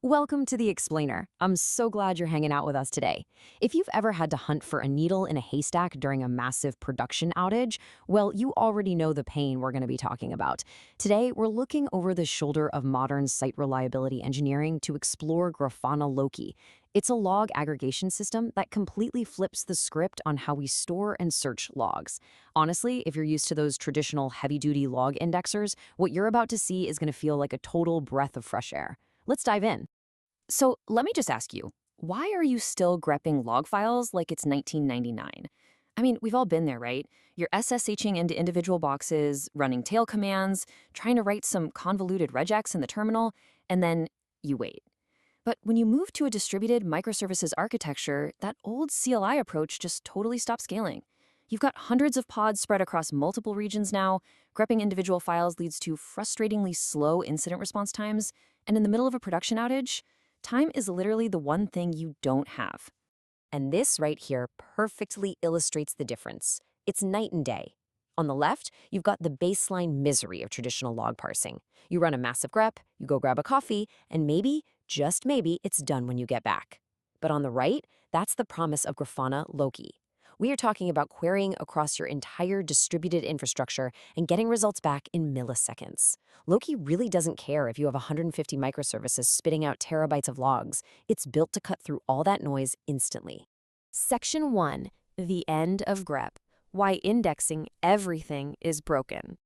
Welcome to The Explainer. I'm so glad you're hanging out with us today. If you've ever had to hunt for a needle in a haystack during a massive production outage, well, you already know the pain we're going to be talking about. Today, we're looking over the shoulder of modern site reliability engineering to explore Grafana Loki. It's a log aggregation system that completely flips the script on how we store and search logs. Honestly, if you're used to those traditional heavy-duty log indexers, what you're about to see is going to feel like a total breath of fresh air. Let's dive in. So let me just ask you, why are you still grepping log files like it's 1999? I mean, we've all been there, right? You're SSHing into individual boxes, running tail commands, trying to write some convoluted regex in the terminal, and then you wait. But when you move to a distributed microservices architecture, that old CLI approach just totally stops scaling. You've got hundreds of pods spread across multiple regions now. Grepping individual files leads to frustratingly slow incident response times, and in the middle of a production outage, time is literally the one thing you don't have. And this right here perfectly illustrates the difference. It's night and day. On the left, you've got the baseline misery of traditional log parsing. You run a massive grep, you go grab a coffee, and maybe, just maybe, it's done when you get back. But on the right, that's the promise of Grafana Loki. We are talking about querying across your entire distributed infrastructure and getting results back in milliseconds. Loki really doesn't care if you have 150 microservices spitting out terabytes of logs. It's built to cut through all that noise instantly. Section 1. The End of grep. Why indexing everything is broken.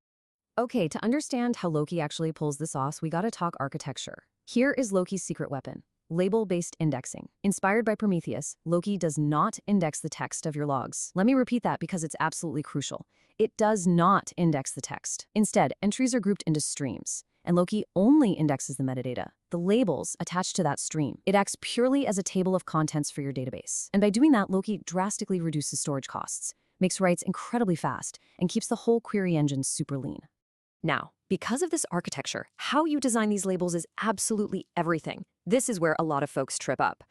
Okay, to understand how Loki actually pulls this off, we gotta talk architecture. Here is Loki's secret weapon. Label-based indexing. Inspired by Prometheus, Loki does not index the text of your logs. Let me repeat that because it's absolutely crucial. It does not index the text. Instead, entries are grouped into streams, and Loki only indexes the metadata, the labels attached to that stream. It acts purely as a table of contents for your database. And by doing that, Loki drastically reduces storage costs, makes writes incredibly fast, and keeps the whole query engine super lean. Now, because of this architecture, how you design these labels is absolutely everything. This is where a lot of folks trip up.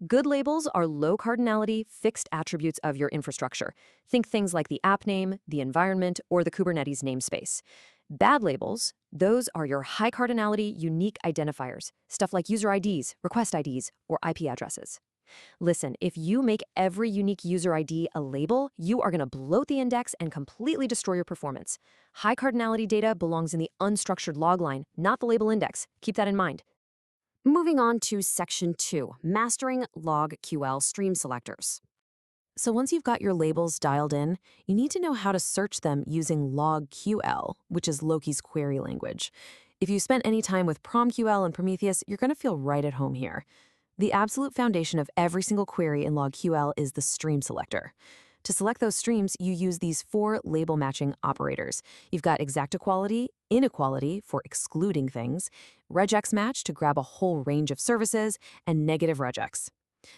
Good labels are low cardinality, fixed attributes of your infrastructure. Think things like the app name, the environment, or the Kubernetes namespace. Bad labels, those are your high cardinality, unique identifiers, stuff like user IDs, request IDs, or IP addresses. Listen, if you make every unique user ID a label, you are going to bloat the index and completely destroy your performance. High cardinality data belongs in the unstructured log line, not the label index. Keep that in mind. Moving on to Section 2, Mastering Log QL Stream Selectors. So once you've got your labels dialed in, you need to know how to search them using logql, which is Loki's query language. If you spent any time with PromQL and Prometheus, you're going to feel right at home here. The absolute foundation of every single query in logql is the stream selector. To select those streams, you use these 4 label matching operators. You've got exact equality, inequality for excluding things, regex match to grab a whole range of services, and negative regex.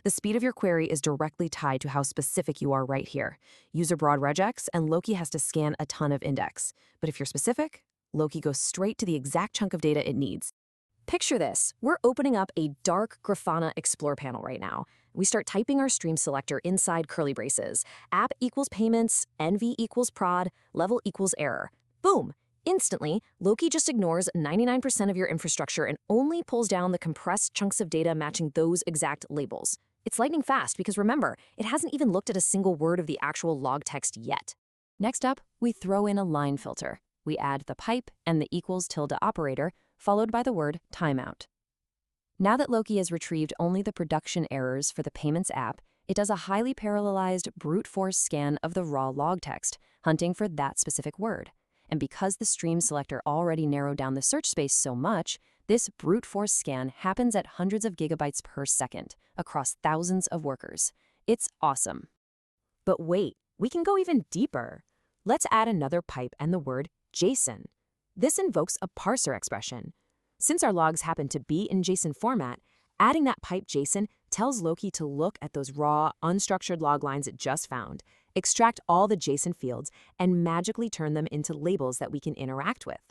The speed of your query is directly tied to how specific you are right here. Use a broad regex, and Loki has to scan a ton of index. But if you're specific, Loki goes straight to the exact chunk of data it needs. Picture this. We're opening up a dark Grafana Explore panel right now. We start typing our stream selector inside curly braces. App equals payments, NV equals prod, level equals error. Boom! Instantly, Loki just ignores 99% of your infrastructure and only pulls down the compressed chunks of data matching those exact labels. It's lightning fast because remember, it hasn't even looked at a single word of the actual log text yet. Next up, we throw in a line filter. We add the pipe and the equals tilde operator, followed by the word timeout. Now that Loki has retrieved only the production errors for the payments app, it does a highly parallelized brute force scan of the raw log text, hunting for that specific word. And because the stream selector already narrowed down the search space so much, this brute force scan happens at hundreds of gigabytes per second across thousands of workers. It's awesome. But wait, we can go even deeper. Let's add another pipe and the word JSON. This invokes a parser expression. Since our logs happen to be in JSON format, adding that pipe JSON tells Loki to look at those raw, unstructured log lines it just found, extract all the JSON fields, and magically turn them into labels that we can interact with.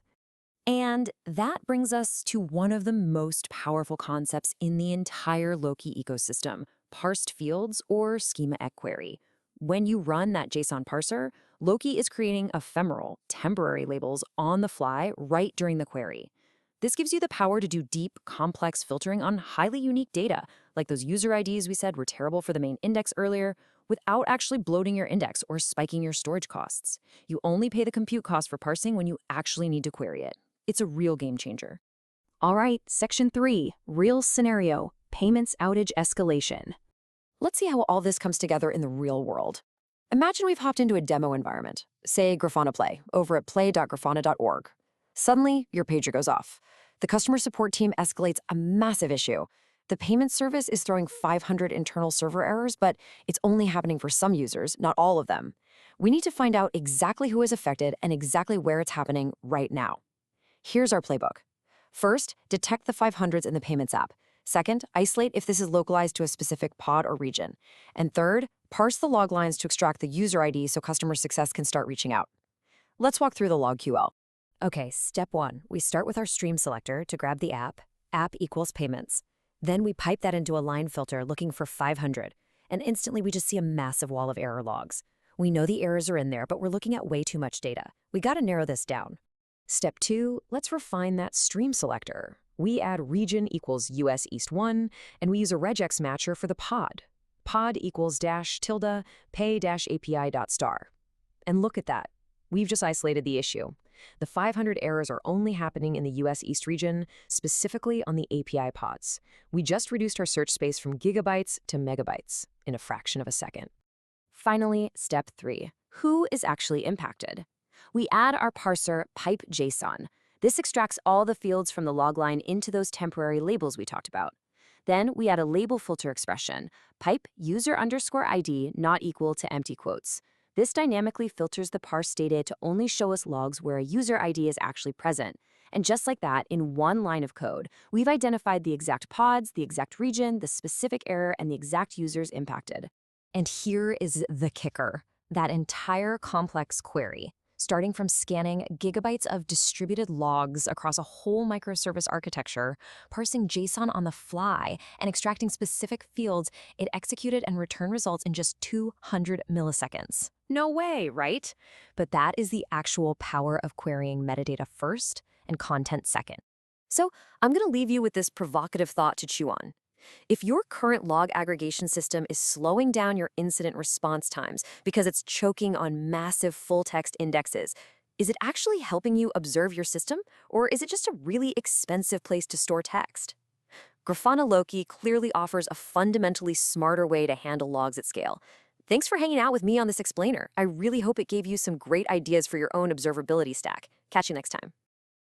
And that brings us to one of the most powerful concepts in the entire Loki ecosystem, parsed fields or schema query. When you run that JSON parser, Loki is creating ephemeral, temporary labels on the fly right during the query. This gives you the power to do deep, complex filtering on highly unique data, like those user IDs we said were terrible for the main index earlier, without actually bloating your index or spiking your storage costs. You only pay the compute cost for parsing when you actually need to query it. It's a real game changer. All right, Section 3, Real Scenario, Payments Outage Escalation. Let's see how all this comes together in the real world. Imagine we've hopped into a demo environment, say Grafana Play, over at play.grafana.org. Suddenly, your pager goes off. The customer support team escalates a massive issue. The payment service is throwing 500 internal server errors, but it's only happening for some users, not all of them. We need to find out exactly who is affected and exactly where it's happening right now. Here's our playbook. First, detect the 500s in the payments app. Second, isolate if this is localized to a specific pod or region. And third, parse the log lines to extract the user ID so customer success can start reaching out. Let's walk through the logql. Okay, step 1. We start with our stream selector to grab the app equals payments. Then we pipe that into a line filter looking for 500, and instantly we just see a massive wall of error logs. We know the errors are in there, but we're looking at way too much data. We gotta narrow this down. Step 2, let's refine that stream selector. We add region equals US East 1, and we use a regex matcher for the pod. Pod equals -- pay-api.star. And look at that. We've just isolated the issue. The 500 errors are only happening in the US East region, specifically on the API pods. We just reduced our search space from gigabytes to megabytes in a fraction of a second. Finally, step 3. Who is actually impacted? We add our parser pipe.json. This extracts all the fields from the logline into those temporary labels we talked about. Then we add a label filter expression, pipe user_ID not equal to empty quotes. This dynamically filters the parse data to only show us logs where a user ID is actually present. And just like that, in one line of code, we've identified the exact pods, the exact region, the specific error, and the exact users impacted. And here is the kicker, that entire complex query. Starting from scanning gigabytes of distributed logs across a whole microservice architecture, parsing JSON on the fly, and extracting specific fields, it executed and returned results in just 200 milliseconds. No way, right? But that is the actual power of querying metadata first and content second. So I'm going to leave you with this provocative thought to chew on. If your current log aggregation system is slowing down your incident response times because it's choking on massive full-text indexes, is it actually helping you observe your system, or is it just a really expensive place to store text? Grafana Loki clearly offers a fundamentally smarter way to handle logs at scale. Thanks for hanging out with me on this explainer. I really hope it gave you some great ideas for your own observability stack. Catch you next time.